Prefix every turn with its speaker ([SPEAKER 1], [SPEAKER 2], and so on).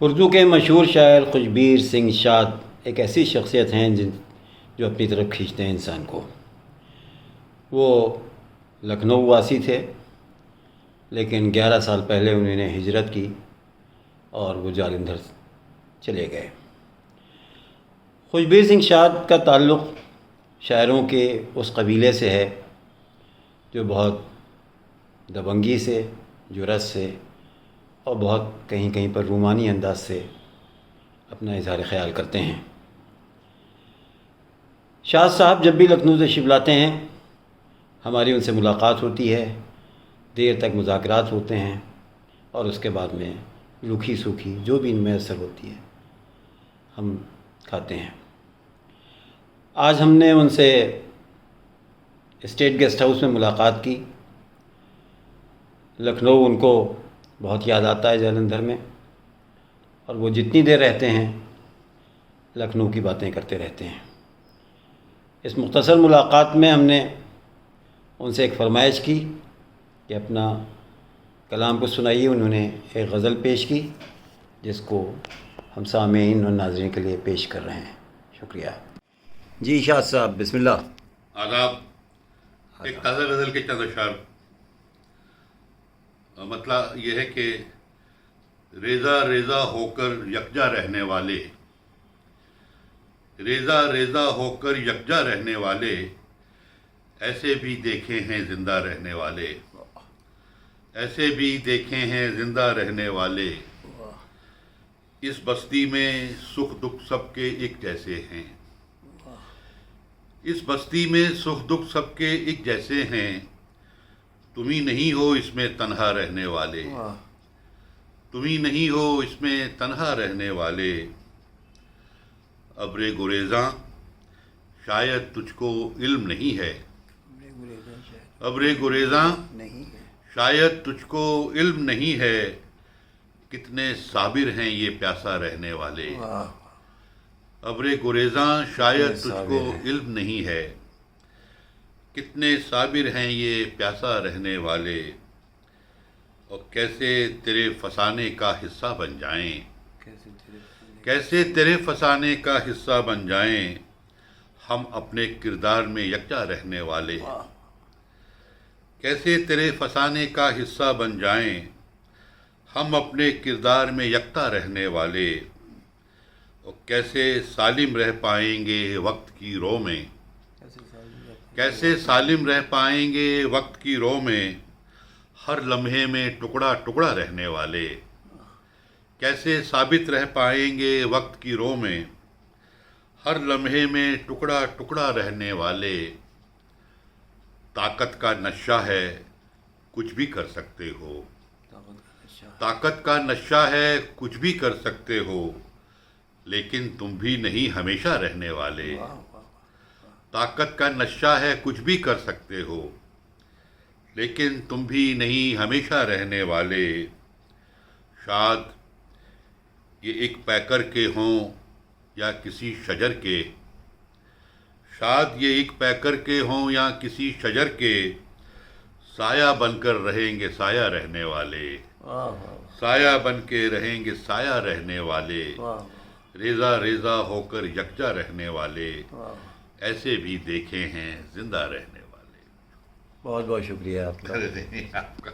[SPEAKER 1] اردو کے مشہور شاعر خوشبیر سنگھ شاد ایک ایسی شخصیت ہیں جو اپنی طرف کھینچتے ہیں انسان کو۔ وہ لکھنؤ واسی تھے، لیکن 11 سال پہلے انہوں نے ہجرت کی اور وہ جالندھر چلے گئے۔ خوشبیر سنگھ شاد کا تعلق شاعروں کے اس قبیلے سے ہے جو بہت دبنگی سے، جرأت سے اور بہت کہیں کہیں پر رومانی انداز سے اپنا اظہار خیال کرتے ہیں۔ شاد صاحب جب بھی لکھنؤ سے تشریف لاتے ہیں، ہماری ان سے ملاقات ہوتی ہے، دیر تک مذاکرات ہوتے ہیں اور اس کے بعد میں روکھی سوکھی جو بھی ان میں اثر ہوتی ہے ہم کھاتے ہیں۔ آج ہم نے ان سے اسٹیٹ گیسٹ ہاؤس میں ملاقات کی۔ لکھنؤ ان کو بہت یاد آتا ہے جالندھر میں، اور وہ جتنی دیر رہتے ہیں لکھنؤ کی باتیں کرتے رہتے ہیں۔ اس مختصر ملاقات میں ہم نے ان سے ایک فرمائش کی کہ اپنا کلام کو سنائیے۔ انہوں نے ایک غزل پیش کی جس کو ہم سامعین اور ناظرین کے لیے پیش کر رہے ہیں۔ شکریہ۔ جی شاد صاحب، بسم اللہ۔
[SPEAKER 2] آداب۔ ایک تازہ غزل کے چند اشعار۔ مطلب یہ ہے کہ ریزہ ریزہ ہو کر یکجا رہنے والے، ریزہ ریزہ ہو کر یکجا رہنے والے، ایسے بھی دیکھے ہیں زندہ رہنے والے، ایسے بھی دیکھے ہیں زندہ رہنے والے، اس بستی میں سکھ دکھ سب کے ایک جیسے ہیں، اس بستی میں سکھ دکھ سب کے ایک جیسے ہیں، تم ہی نہیں ہو اس میں تنہا رہنے والے، تم ہی نہیں ہو اس میں تنہا رہنے والے، ابر گریزاں شاید تجھ کو علم نہیں ہے، ابر گریزاں شاید تجھ کو علم نہیں ہے، کتنے صابر ہیں یہ پیاسا رہنے والے، ابر گریزاں شاید تجھ کو علم نہیں ہے، کتنے صابر ہیں یہ پیاسا رہنے والے، اور کیسے تیرے فسانے کا حصہ بن جائیں، کیسے تیرے فسانے کا حصہ بن جائیں، ہم اپنے کردار میں یکجا رہنے والے، کیسے تیرے فسانے کا حصہ بن جائیں، ہم اپنے کردار میں یکتا رہنے والے، اور کیسے سالم رہ پائیں گے وقت کی رو میں، کیسے سالم رہ پائیں گے وقت کی رو میں، ہر لمحے میں ٹکڑا ٹکڑا رہنے والے، کیسے ثابت رہ پائیں گے وقت کی رو میں، ہر لمحے میں ٹکڑا ٹکڑا رہنے والے، طاقت کا نشہ ہے کچھ بھی کر سکتے ہو، طاقت کا نشہ ہے کچھ بھی کر سکتے ہو، لیکن تم بھی نہیں ہمیشہ رہنے والے، طاقت کا نشہ ہے کچھ بھی کر سکتے ہو، لیکن تم بھی نہیں ہمیشہ رہنے والے، شاد یہ ایک پیکر کے ہوں یا کسی شجر کے، شاد یہ ایک پیکر کے ہوں یا کسی شجر کے، سایہ بن کر رہیں گے سایہ رہنے والے، سایہ بن کے رہیں گے سایہ رہنے والے، ریزہ ریزہ ہو کر یکجا رہنے والے، ایسے بھی دیکھے ہیں زندہ رہنے والے۔
[SPEAKER 1] بہت بہت شکریہ آپ کا۔
[SPEAKER 2] آپ کا